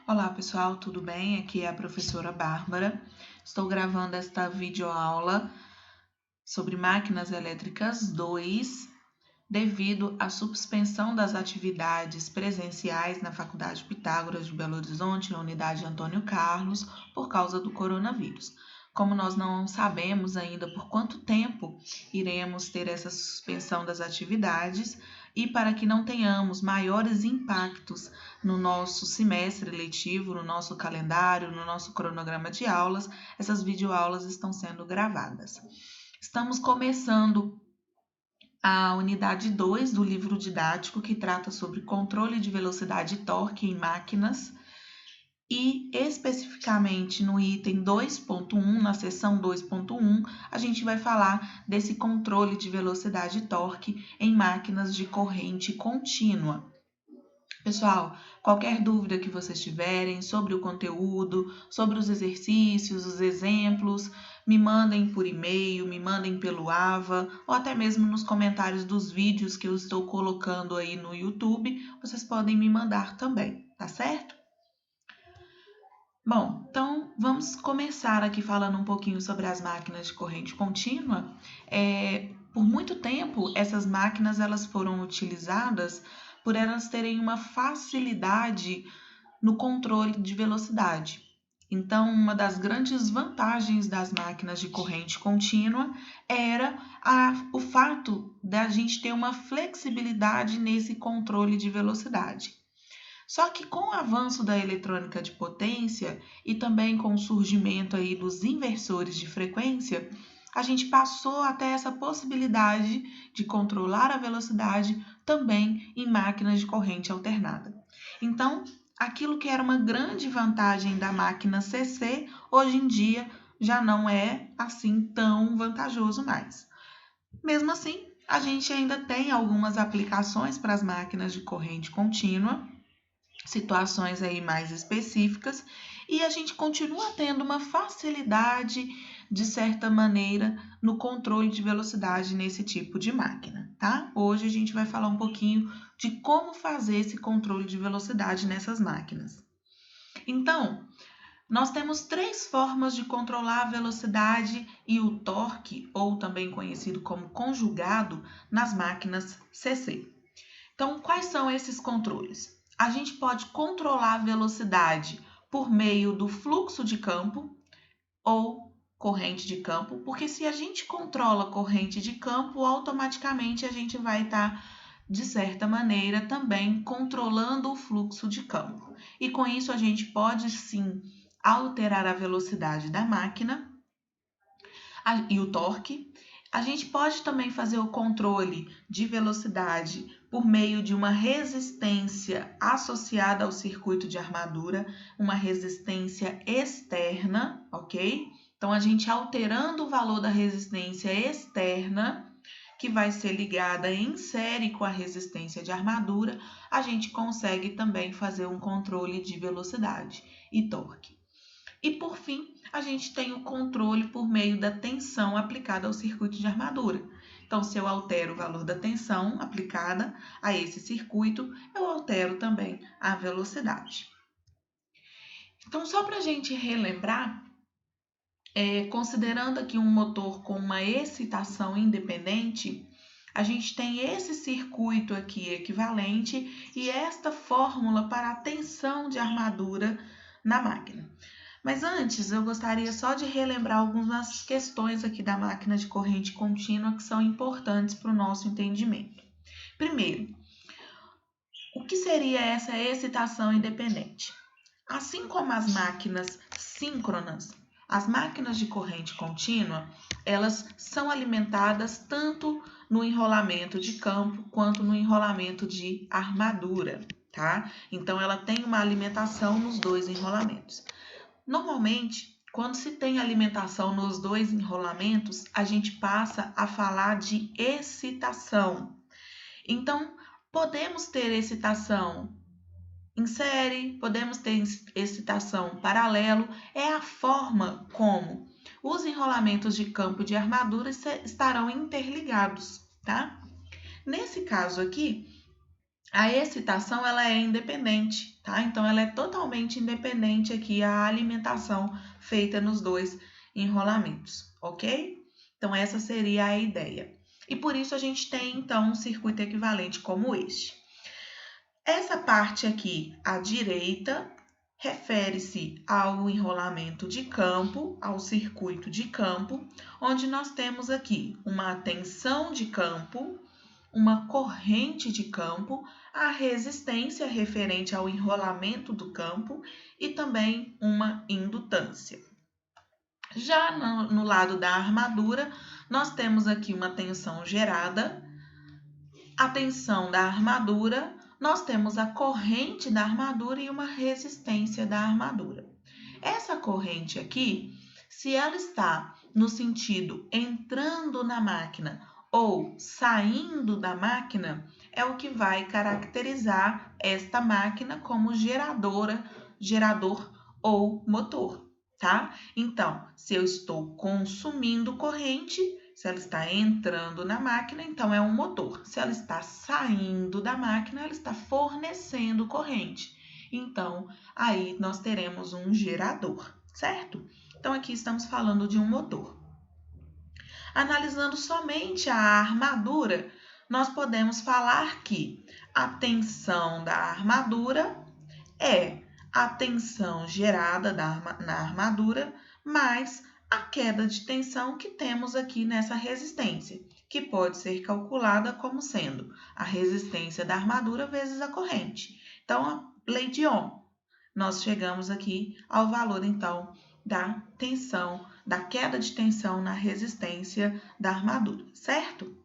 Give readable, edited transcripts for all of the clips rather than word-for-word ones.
Olá pessoal, tudo bem? Aqui é a professora Bárbara. Estou gravando esta videoaula sobre máquinas elétricas 2, devido à suspensão das atividades presenciais na Faculdade Pitágoras de Belo Horizonte, na unidade Antônio Carlos, por causa do coronavírus. Como nós não sabemos ainda por quanto tempo iremos ter essa suspensão das atividades e para que não tenhamos maiores impactos no nosso semestre letivo, no nosso calendário, no nosso cronograma de aulas, essas videoaulas estão sendo gravadas. Estamos começando a unidade 2 do livro didático, que trata sobre controle de velocidade e torque em máquinas, e especificamente no item 2.1, na seção 2.1, a gente vai falar desse controle de velocidade e torque em máquinas de corrente contínua. Pessoal, qualquer dúvida que vocês tiverem sobre o conteúdo, sobre os exercícios, os exemplos, me mandem por e-mail, me mandem pelo AVA ou até mesmo nos comentários dos vídeos que eu estou colocando aí no YouTube, vocês podem me mandar também, tá certo? Bom, então vamos começar aqui falando um pouquinho sobre as máquinas de corrente contínua. Por muito tempo, essas máquinas elas foram utilizadas por elas terem uma facilidade no controle de velocidade. Então, uma das grandes vantagens das máquinas de corrente contínua era o fato da gente ter uma flexibilidade nesse controle de velocidade. Só que com o avanço da eletrônica de potência e também com o surgimento aí dos inversores de frequência, a gente passou até essa possibilidade de controlar a velocidade também em máquinas de corrente alternada. Então, aquilo que era uma grande vantagem da máquina CC, hoje em dia já não é assim tão vantajoso mais. Mesmo assim, a gente ainda tem algumas aplicações para as máquinas de corrente contínua, situações aí mais específicas, e a gente continua tendo uma facilidade, de certa maneira, no controle de velocidade nesse tipo de máquina, tá? Hoje a gente vai falar um pouquinho de como fazer esse controle de velocidade nessas máquinas. Então, nós temos 3 formas de controlar a velocidade e o torque, ou também conhecido como conjugado, nas máquinas CC. Então, quais são esses controles? A gente pode controlar a velocidade por meio do fluxo de campo ou corrente de campo, porque se a gente controla a corrente de campo, automaticamente a gente vai estar, de certa maneira, também controlando o fluxo de campo. E com isso a gente pode sim alterar a velocidade da máquina e o torque. A gente pode também fazer o controle de velocidade por meio de uma resistência associada ao circuito de armadura, uma resistência externa, ok? Então, a gente alterando o valor da resistência externa, que vai ser ligada em série com a resistência de armadura, a gente consegue também fazer um controle de velocidade e torque. E por fim, a gente tem o controle por meio da tensão aplicada ao circuito de armadura. Então, se eu altero o valor da tensão aplicada a esse circuito, eu altero também a velocidade. Então, só para a gente relembrar, considerando aqui um motor com uma excitação independente, a gente tem esse circuito aqui equivalente e esta fórmula para a tensão de armadura na máquina. Mas antes, eu gostaria só de relembrar algumas questões aqui da máquina de corrente contínua que são importantes para o nosso entendimento. Primeiro, o que seria essa excitação independente? Assim como as máquinas síncronas, as máquinas de corrente contínua, elas são alimentadas tanto no enrolamento de campo quanto no enrolamento de armadura, tá? Então, ela tem uma alimentação nos dois enrolamentos. Normalmente, quando se tem alimentação nos dois enrolamentos, a gente passa a falar de excitação. Então, podemos ter excitação em série, podemos ter excitação paralelo, é a forma como os enrolamentos de campo de armadura estarão interligados, tá? Nesse caso aqui, A excitação ela é independente, tá? Então ela é totalmente independente aqui a alimentação feita nos dois enrolamentos, ok? Então essa seria a ideia. E por isso a gente tem então um circuito equivalente como este. Essa parte aqui à direita refere-se ao enrolamento de campo, ao circuito de campo, onde nós temos aqui uma tensão de campo, uma corrente de campo, a resistência referente ao enrolamento do campo e também uma indutância. Já no lado da armadura, nós temos aqui uma tensão gerada, a tensão da armadura, nós temos a corrente da armadura e uma resistência da armadura. Essa corrente aqui, se ela está no sentido entrando na máquina ou saindo da máquina, é o que vai caracterizar esta máquina como gerador ou motor, tá? Então, se eu estou consumindo corrente, se ela está entrando na máquina, então é um motor. Se ela está saindo da máquina, ela está fornecendo corrente. Então, aí nós teremos um gerador, certo? Então, aqui estamos falando de um motor. Analisando somente a armadura, nós podemos falar que a tensão da armadura é a tensão gerada na armadura mais a queda de tensão que temos aqui nessa resistência, que pode ser calculada como sendo a resistência da armadura vezes a corrente. Então, a lei de Ohm, nós chegamos aqui ao valor, então, da tensão, da queda de tensão na resistência da armadura, certo?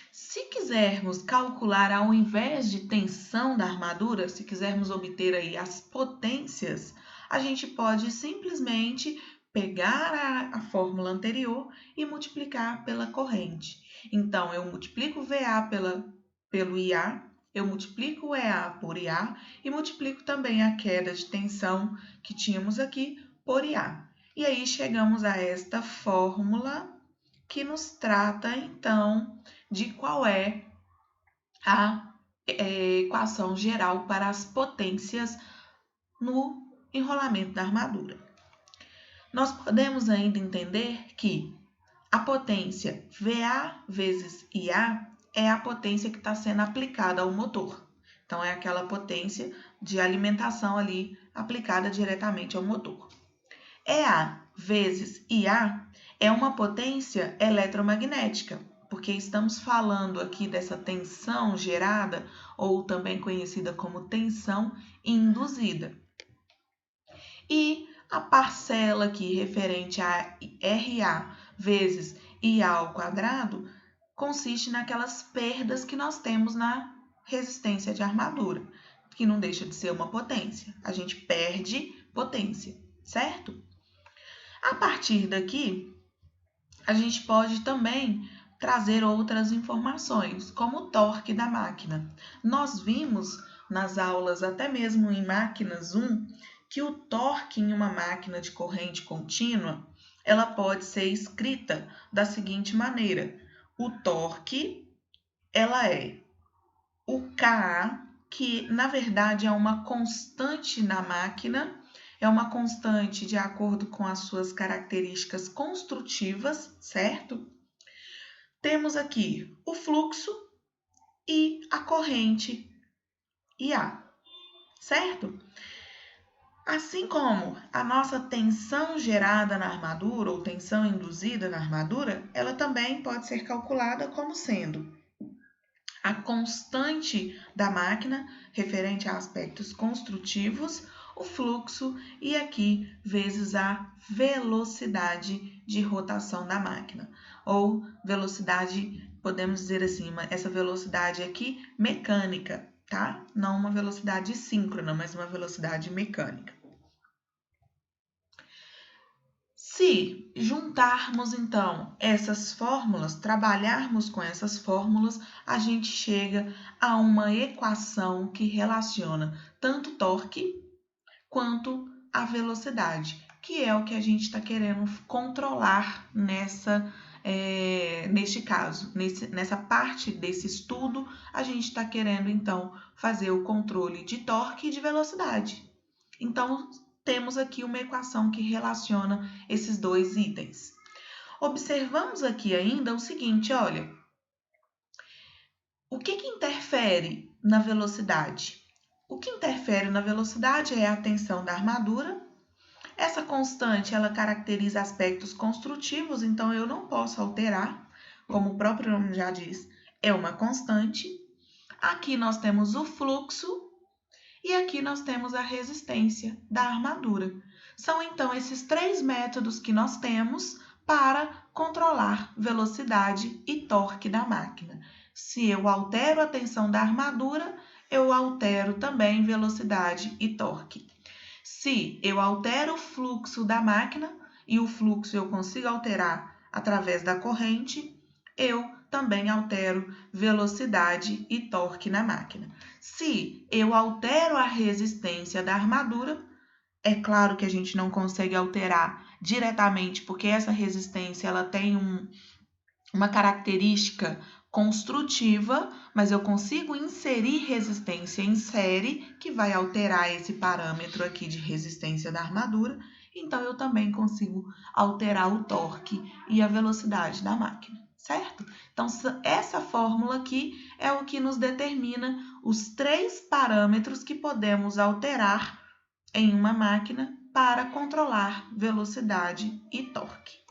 Se quisermos calcular ao invés de tensão da armadura, se quisermos obter aí as potências, a gente pode simplesmente pegar a fórmula anterior e multiplicar pela corrente. Então, eu multiplico VA pelo IA, eu multiplico o EA por IA e multiplico também a queda de tensão que tínhamos aqui por IA. E aí chegamos a esta fórmula que nos trata, então, de qual é a equação geral para as potências no enrolamento da armadura. Nós podemos ainda entender que a potência VA vezes IA é a potência que está sendo aplicada ao motor. Então, é aquela potência de alimentação ali aplicada diretamente ao motor. EA vezes IA é uma potência eletromagnética, porque estamos falando aqui dessa tensão gerada, ou também conhecida como tensão induzida. E a parcela aqui referente a RA vezes IA ao quadrado consiste naquelas perdas que nós temos na resistência de armadura, que não deixa de ser uma potência. A gente perde potência, certo? A partir daqui, a gente pode também trazer outras informações, como o torque da máquina. Nós vimos nas aulas, até mesmo em máquinas 1, que o torque em uma máquina de corrente contínua, ela pode ser escrita da seguinte maneira: o torque, ela é o Ka, que na verdade é uma constante na máquina, é uma constante de acordo com as suas características construtivas, certo? Temos aqui o fluxo e a corrente IA, certo? Assim como a nossa tensão gerada na armadura ou tensão induzida na armadura, ela também pode ser calculada como sendo a constante da máquina referente a aspectos construtivos, o fluxo e aqui vezes a velocidade de rotação da máquina, ou velocidade, podemos dizer assim, essa velocidade aqui mecânica, tá? Não uma velocidade síncrona, mas uma velocidade mecânica. Se juntarmos, então, essas fórmulas, trabalharmos com essas fórmulas, a gente chega a uma equação que relaciona tanto o torque quanto a velocidade, que é o que a gente está querendo controlar nessa neste caso, nessa parte desse estudo, a gente está querendo, então, fazer o controle de torque e de velocidade. Então, temos aqui uma equação que relaciona esses dois itens. Observamos aqui ainda o seguinte, olha, o que interfere na velocidade? O que interfere na velocidade é a tensão da armadura. Essa constante, ela caracteriza aspectos construtivos, então eu não posso alterar, como o próprio nome já diz, é uma constante. Aqui nós temos o fluxo e aqui nós temos a resistência da armadura. São então esses três métodos que nós temos para controlar velocidade e torque da máquina. Se eu altero a tensão da armadura, eu altero também velocidade e torque. Se eu altero o fluxo da máquina, e o fluxo eu consigo alterar através da corrente, eu também altero velocidade e torque na máquina. Se eu altero a resistência da armadura, é claro que a gente não consegue alterar diretamente, porque essa resistência ela tem uma característica construtiva, mas eu consigo inserir resistência em série, que vai alterar esse parâmetro aqui de resistência da armadura, então eu também consigo alterar o torque e a velocidade da máquina, certo? Então, essa fórmula aqui é o que nos determina os três parâmetros que podemos alterar em uma máquina para controlar velocidade e torque.